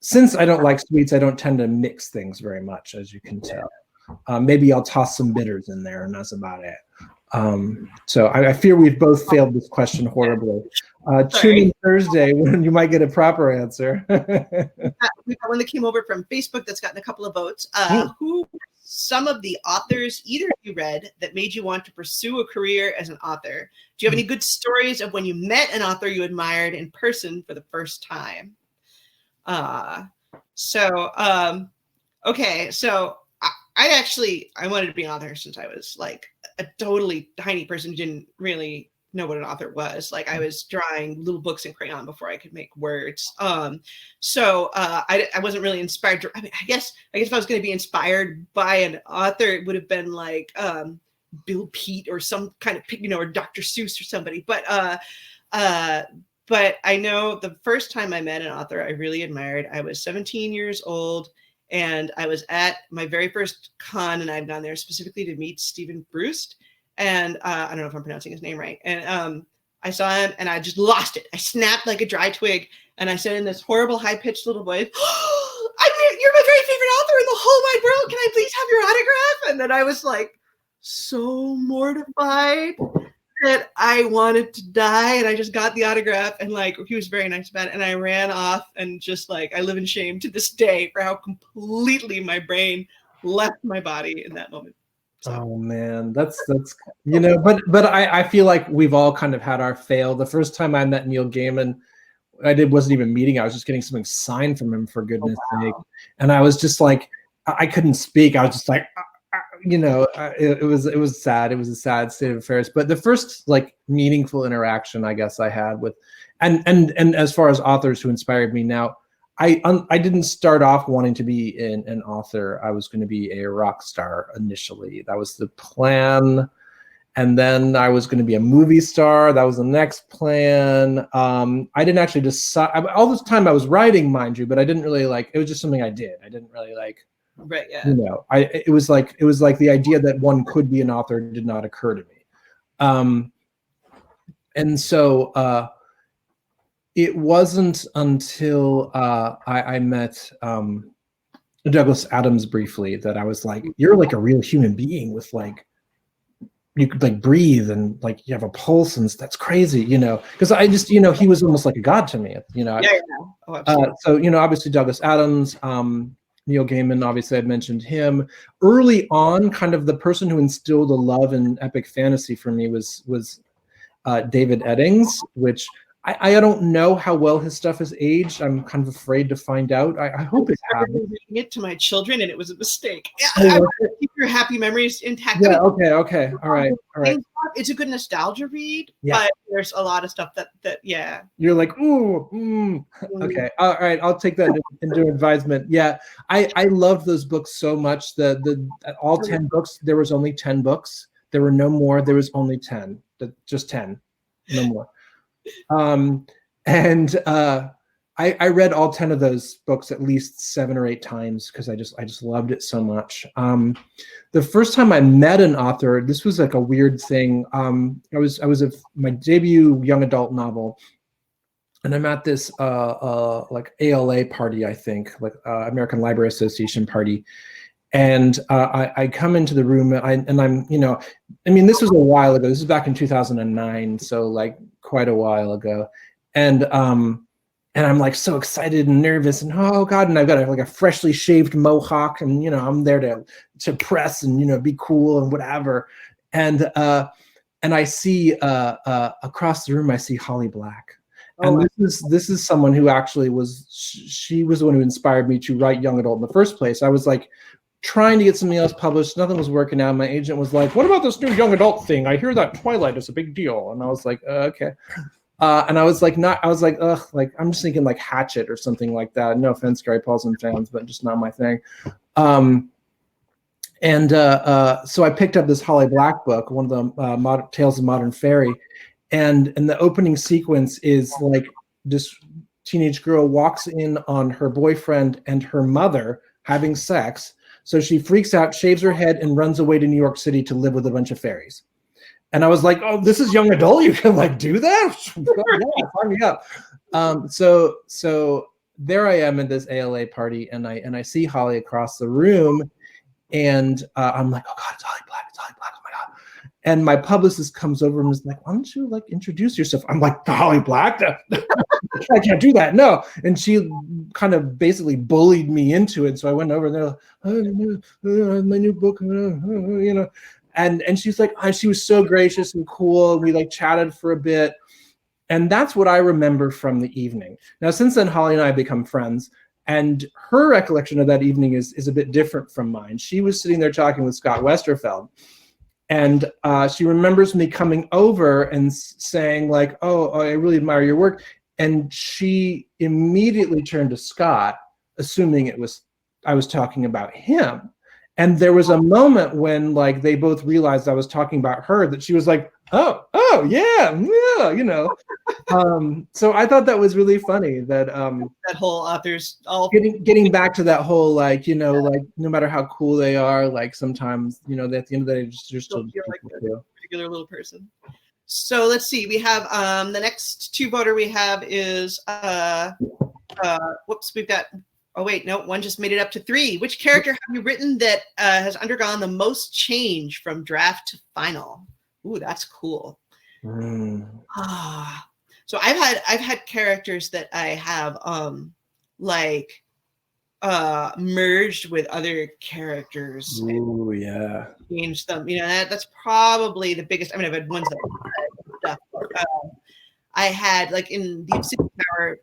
Since I don't like sweets, I don't tend to mix things very much, as you can tell. Maybe I'll toss some bitters in there, and that's about it. So I fear we've both failed this question horribly. Tune in Thursday when you might get a proper answer. We've got one that came over from Facebook that's gotten a couple of votes. Who some of the authors either of you read that made you want to pursue a career as an author? Do you have any good stories of when you met an author you admired in person for the first time? Okay, so I wanted to be an author since I was like a totally tiny person who didn't really know what an author was. Like I was drawing little books in crayon before I could make words. So I wasn't really inspired. I mean, I guess if I was going to be inspired by an author, it would have been like Bill Pete or some kind of, or Dr. Seuss or somebody. But I know the first time I met an author I really admired, I was 17 years old. And I was at my very first con, and I've gone there specifically to meet Stephen Brust. And I don't know if I'm pronouncing his name right. And I saw him, and I just lost it. I snapped like a dry twig, and I said in this horrible, high-pitched little voice, "You're my very favorite author in the whole wide world. Can I please have your autograph?" And then I was like so mortified that I wanted to die, and I just got the autograph, and like he was very nice about it, and I ran off, and just like I live in shame to this day for how completely my brain left my body in that moment. So. Oh man, that's but I feel like we've all kind of had our fail. The first time I met Neil Gaiman, wasn't even meeting. I was just getting something signed from him, for goodness sake, and I was just like, I couldn't speak. I was just like. It was sad. It was a sad state of affairs. But the first like meaningful interaction I guess I had with, and as far as authors who inspired me now, I didn't start off wanting to be an author. I was going to be a rock star initially. That was the plan. And then I was going to be a movie star. That was the next plan. I didn't actually decide. All this time I was writing, mind you, but I didn't really like. It was just something I did. I didn't really like. Right. Yeah. It was like the idea that one could be an author did not occur to me. And so it wasn't until I met Douglas Adams briefly that I was like, you're like a real human being with like, you could like breathe and like you have a pulse, and that's crazy, because I just, he was almost like a god to me, Yeah. Oh, so, obviously Douglas Adams, Neil Gaiman, obviously I'd mentioned him. Early on, kind of the person who instilled a love in epic fantasy for me was David Eddings, which I don't know how well his stuff has aged. I'm kind of afraid to find out. I hope it has. I was reading it to my children, and it was a mistake. I want to keep your happy memories intact. Yeah. Okay. All right. It's a good nostalgia read, yeah. But there's a lot of stuff that you're like, ooh. Okay. All right. I'll take that into advisement. Yeah. I loved those books so much. The all 10 books. There was only 10 books. There were no more. There was only 10. Just 10. No more. I read all 10 of those books at least 7 or 8 times because I just loved it so much. The first time I met an author, this was like a weird thing. I was at my debut young adult novel, and I'm at this like ALA party, I think, like American Library Association party. And I come into the room, and I'm, this was a while ago. This is back in 2009, so like quite a while ago. And I'm like so excited and nervous, and oh god, and I've got like a freshly shaved mohawk, and I'm there to press and be cool and whatever. And I see across the room, I see Holly Black. And this is someone who actually she was the one who inspired me to write young adult in the first place. I was like trying to get something else published. Nothing was working out. My agent was like, "What about this new young adult thing? I hear that Twilight is a big deal." And I was like, "Okay." And I was like, ugh, like I'm just thinking like Hatchet or something like that. No offense, Gary Paulson fans, but just not my thing. So I picked up this Holly Black book, one of the Tales of Modern Fairy, and the opening sequence is like this teenage girl walks in on her boyfriend and her mother having sex. So she freaks out, shaves her head, and runs away to New York City to live with a bunch of fairies. And I was like, "Oh, this is young adult. You can like do that? Yeah, sign me up." So there I am at this ALA party, and I see Holly across the room, and I'm like, "Oh God, it's Holly Black! It's Holly Black! Oh my God!" And my publicist comes over and is like, "Why don't you like introduce yourself?" I'm like, "Holly Black? I can't do that, no." And she kind of basically bullied me into it. So I went over there, my new book, And she's like, she was so gracious and cool. We like chatted for a bit. And that's what I remember from the evening. Now, since then, Holly and I have become friends. And her recollection of that evening is a bit different from mine. She was sitting there talking with Scott Westerfeld. And she remembers me coming over and saying like, oh, I really admire your work. And she immediately turned to Scott, assuming I was talking about him. And there was a moment when like they both realized I was talking about her, that she was like, oh yeah, you know. So I thought that was really funny that that whole author's all getting back to that whole like, you know, like no matter how cool they are, like sometimes, you know, at the end of the day, they're still feel like people a too. regular little person. So let's see. We have the next two voter we have is whoops, we've got. Oh wait, no, one just made it up to 3. Which character have you written that has undergone the most change from draft to final? Ooh, that's cool. So I've had characters that I have like merged with other characters. Ooh, yeah. Changed them. You know, that's probably the biggest. I mean, I've had ones that I had like in the Obsidian Tower.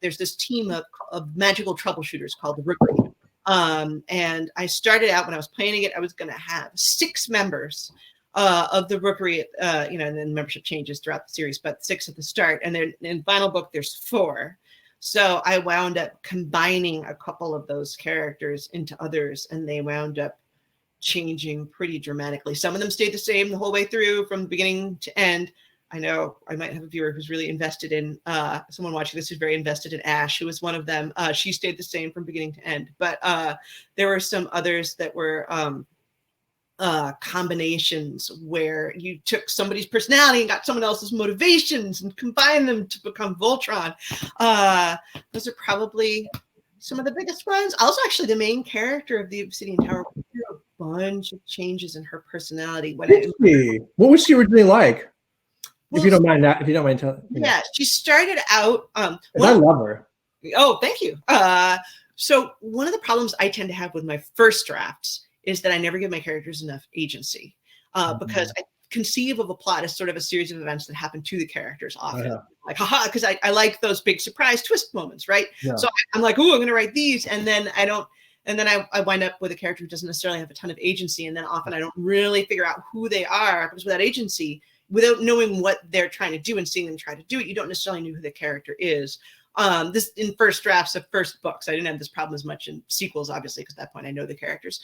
There's this team of magical troubleshooters called the Rookery. And I started out when I was planning it, I was going to have 6 members of the Rookery, you know, and then membership changes throughout the series, but 6 at the start. And then in final book, there's 4. So I wound up combining a couple of those characters into others, and they wound up changing pretty dramatically. Some of them stayed the same the whole way through from beginning to end. I know I might have a viewer who's really invested in, someone watching this who's very invested in Ash, who was one of them. She stayed the same from beginning to end. But there were some others that were combinations where you took somebody's personality and got someone else's motivations and combined them to become Voltron. Those are probably some of the biggest ones. Also, actually, the main character of the Obsidian Tower went through a bunch of changes in her personality. What was she originally like? Well, if you don't mind telling. Yeah, she started out. I love her. Oh, thank you. So one of the problems I tend to have with my first drafts is that I never give my characters enough agency because I conceive of a plot as sort of a series of events that happen to the characters often. Like, haha, because I like those big surprise twist moments, right? Yeah. So I'm like, oh, I'm going to write these. And then I don't. And then I wind up with a character who doesn't necessarily have a ton of agency. And then often I don't really figure out who they are, because without agency, without knowing what they're trying to do and seeing them try to do it, you don't necessarily know who the character is. This in first drafts of first books. I didn't have this problem as much in sequels, obviously, because at that point I know the characters.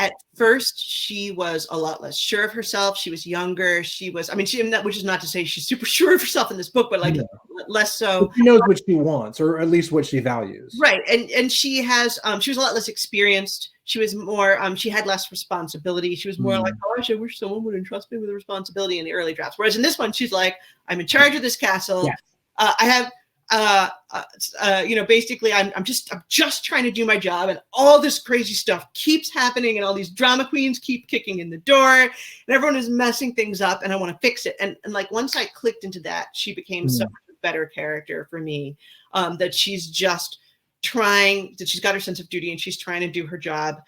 At first, she was a lot less sure of herself. She was younger. She was, which is not to say she's super sure of herself in this book, but less so. But she knows what she wants, or at least what she values. Right. And she has, she was a lot less experienced. She was more, she had less responsibility. She was more like, gosh, I wish someone would entrust me with a responsibility in the early drafts. Whereas in this one, she's like, I'm in charge of this castle. Yes. I have, basically I'm just trying to do my job, and all this crazy stuff keeps happening, and all these drama queens keep kicking in the door, and everyone is messing things up, and I want to fix it. And like once I clicked into that, she became such a better character for me, that she's just that she's got her sense of duty and she's trying to do her job,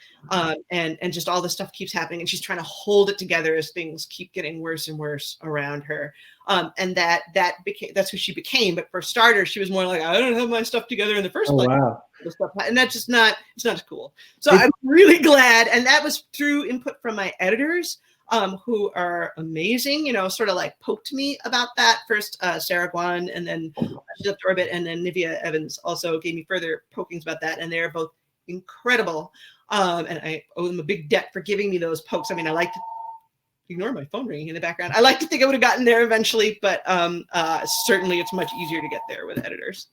and just all this stuff keeps happening, and she's trying to hold it together as things keep getting worse and worse around her. And that's who she became. But for starters, she was more like, I don't have my stuff together in the first place. Wow. And that's just not, it's not as cool. So I'm really glad. And that was through input from my editors, who are amazing, sort of like poked me about that. First, Sarah Guan, and then Orbit, and then Nivea Evans also gave me further pokings about that. And they're both incredible. And I owe them a big debt for giving me those pokes. I mean, I like to ignore my phone ringing in the background. I like to think I would have gotten there eventually, but certainly it's much easier to get there with editors.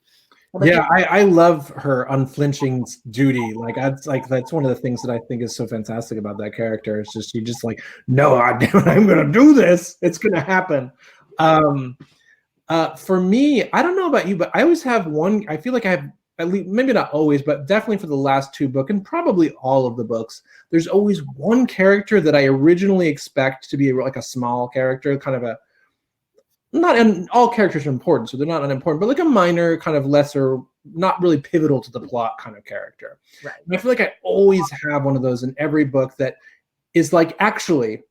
Yeah, I love her unflinching duty. That's one of the things that I think is so fantastic about that character. It's just she just like, no, I'm gonna do this. It's gonna happen. For me, I don't know about you, but I always have one. I feel like I have, at least, maybe not always, but definitely for the last 2 books and probably all of the books, there's always one character that I originally expect to be like a small character, kind of a, all characters are important, so they're not unimportant, but like a minor, kind of lesser, not really pivotal to the plot kind of character. Right. And I feel like I always have one of those in every book that is like, actually,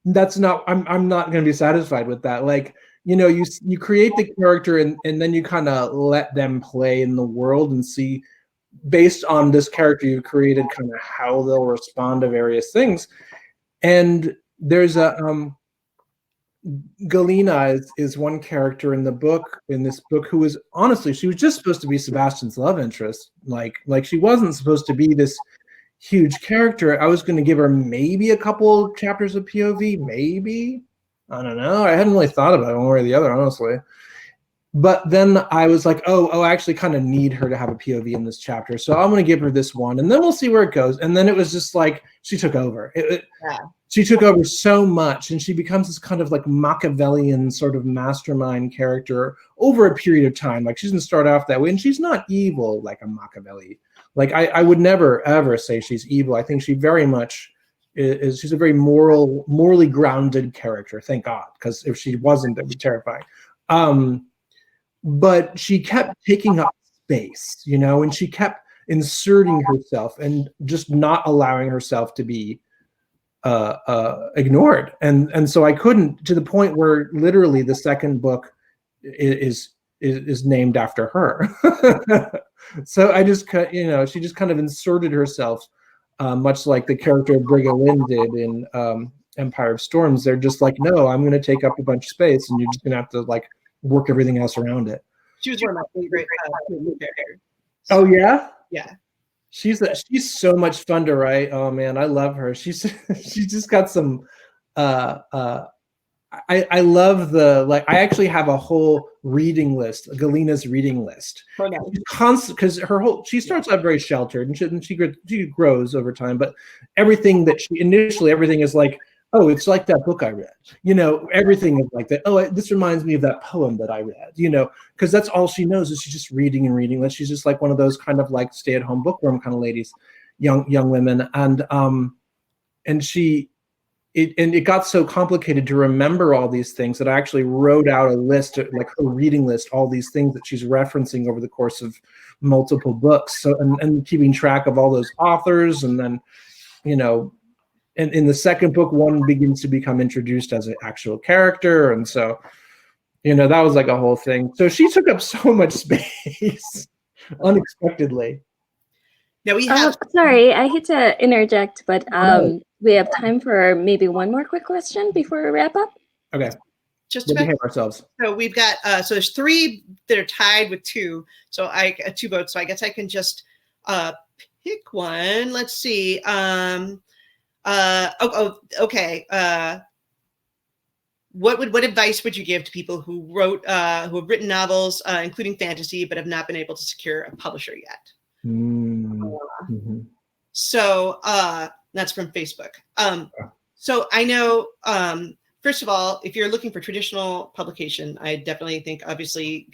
that's not, I'm not going to be satisfied with that. Like, you create the character and then you kind of let them play in the world and see based on this character you've created, kind of how they'll respond to various things. And there's a Galina is one character in this book who was, honestly, she was just supposed to be Sebastian's love interest. Like she wasn't supposed to be this huge character. I was going to give her maybe a couple chapters of POV, maybe. I don't know. I hadn't really thought about it one way or the other, honestly. But then I was like, I actually kind of need her to have a POV in this chapter. So I'm going to give her this one, and then we'll see where it goes. And then it was just like, she took over. She took over so much, and she becomes this kind of like Machiavellian sort of mastermind character over a period of time. Like, she's going to start off that way, and she's not evil like a Machiavelli. Like, I would never, ever say she's evil. I think she very much she's a very morally grounded character, thank God, because if she wasn't, that'd be terrifying. But she kept taking up space, and she kept inserting herself and just not allowing herself to be ignored. And so I couldn't, to the point where literally the second book is named after her. So I just, she just kind of inserted herself, much like the character Briga Lynn did in Empire of Storms. They're just like, no, I'm going to take up a bunch of space, and you're just going to have to like work everything else around it. She was one of my favorite characters. Oh yeah, yeah. She's so much fun to write. Oh man, I love her. She's just got some. I love I actually have a whole reading list, Galina's reading list. Okay. Constant, because she starts out very sheltered, and she grows over time. But everything is like, oh, it's like that book I read. Everything is like that. Oh, this reminds me of that poem that I read. Because that's all she knows is she's just reading and reading. She's just like one of those kind of like stay-at-home bookworm kind of ladies, young women, and it got so complicated to remember all these things that I actually wrote out a list, like her reading list, all these things that she's referencing over the course of multiple books. So and keeping track of all those authors, and then and in the second book, one begins to become introduced as an actual character. And so, that was like a whole thing. So she took up so much space unexpectedly. Now we have. Sorry, I hate to interject, but we have time for maybe one more quick question before we wrap up. Okay. Just to behave ourselves. So we've got, so there's 3 that are tied with 2. So 2 votes. So I guess I can just pick one. Let's see. Okay. What advice would you give to people who who have written novels, including fantasy, but have not been able to secure a publisher yet? Mm-hmm. So that's from Facebook. So I know, first of all, if you're looking for traditional publication, I definitely think, obviously,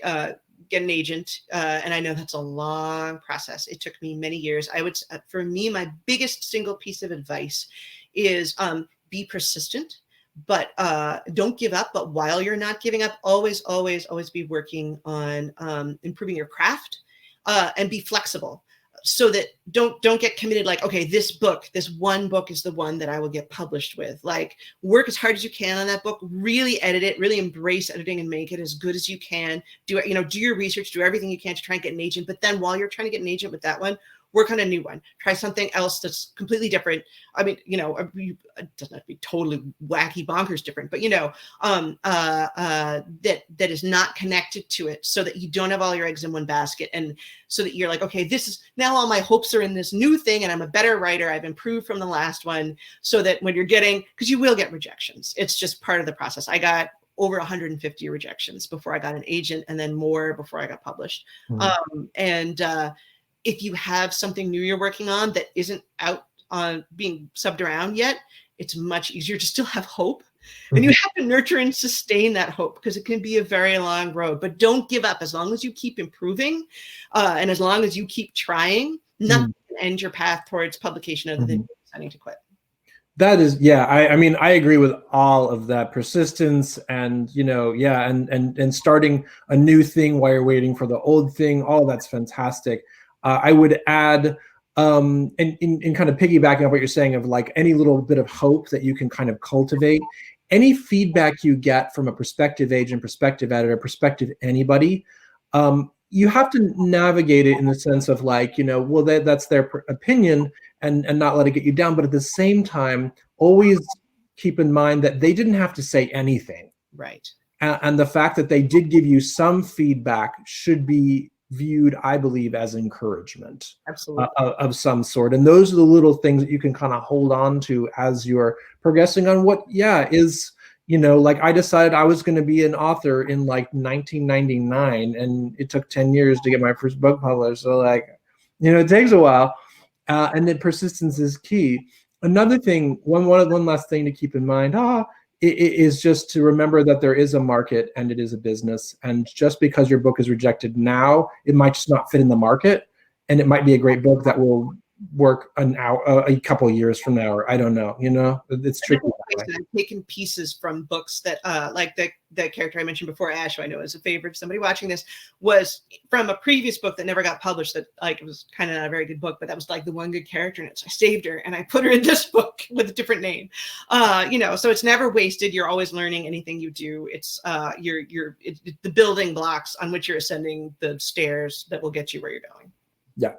get an agent. And I know that's a long process. It took me many years. For me, my biggest single piece of advice is be persistent, but don't give up. But while you're not giving up, always be working on improving your craft, and be flexible. So that don't get committed like, okay, this one book is the one that I will get published with. Like, work as hard as you can on that book, really edit it, really embrace editing and make it as good as you can. Do your research, do everything you can to try and get an agent. But then while you're trying to get an agent with that one, work on a new one. Try something else that's completely different. I mean, it doesn't have to be totally wacky, bonkers different, but that is not connected to it, so that you don't have all your eggs in one basket, and so that you're like, okay, this is now all my hopes are in this new thing, and I'm a better writer. I've improved from the last one, so that when you're because you will get rejections. It's just part of the process. I got over 150 rejections before I got an agent, and then more before I got published. Mm-hmm. If you have something new you're working on that isn't out on being subbed around yet, it's much easier to still have hope. Mm-hmm. And you have to nurture and sustain that hope, because it can be a very long road. But don't give up. As long as you keep improving, and as long as you keep trying, nothing can end your path towards publication other than deciding to quit. That is, yeah. I mean, I agree with all of that. Persistence and, and starting a new thing while you're waiting for the old thing. All that's fantastic. I would add, and in kind of piggybacking on what you're saying, of like any little bit of hope that you can kind of cultivate, any feedback you get from a prospective agent, prospective editor, prospective anybody, you have to navigate it in the sense of like, well, that's their opinion, and not let it get you down. But at the same time, always keep in mind that they didn't have to say anything. Right. And the fact that they did give you some feedback should be viewed, I believe, as encouragement. Absolutely. Of some sort. And those are the little things that you can kind of hold on to as you're progressing on what, is, like I decided I was going to be an author in like 1999, and it took 10 years to get my first book published. So like, it takes a while. And then persistence is key. Another thing, one last thing to keep in mind, it is just to remember that there is a market and it is a business. And just because your book is rejected now, it might just not fit in the market. And it might be a great book that will work a couple of years from now, or I don't know, it's tricky. I've taken pieces from books that, like the character I mentioned before, Ash, who I know is a favorite of somebody watching this, was from a previous book that never got published. That like it was kind of not a very good book, but that was like the one good character in it. So I saved her and I put her in this book with a different name. So it's never wasted. You're always learning anything you do. It's it's the building blocks on which you're ascending the stairs that will get you where you're going. Yeah.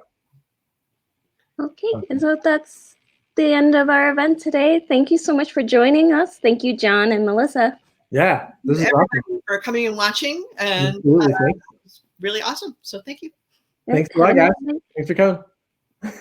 Okay, and so that's the end of our event today. Thank you so much for joining us. Thank you, Jon and Melissa. Yeah, this is awesome. For coming and watching, and Absolutely, it's really awesome. So thank you. Thanks a lot, guys. Thanks for coming.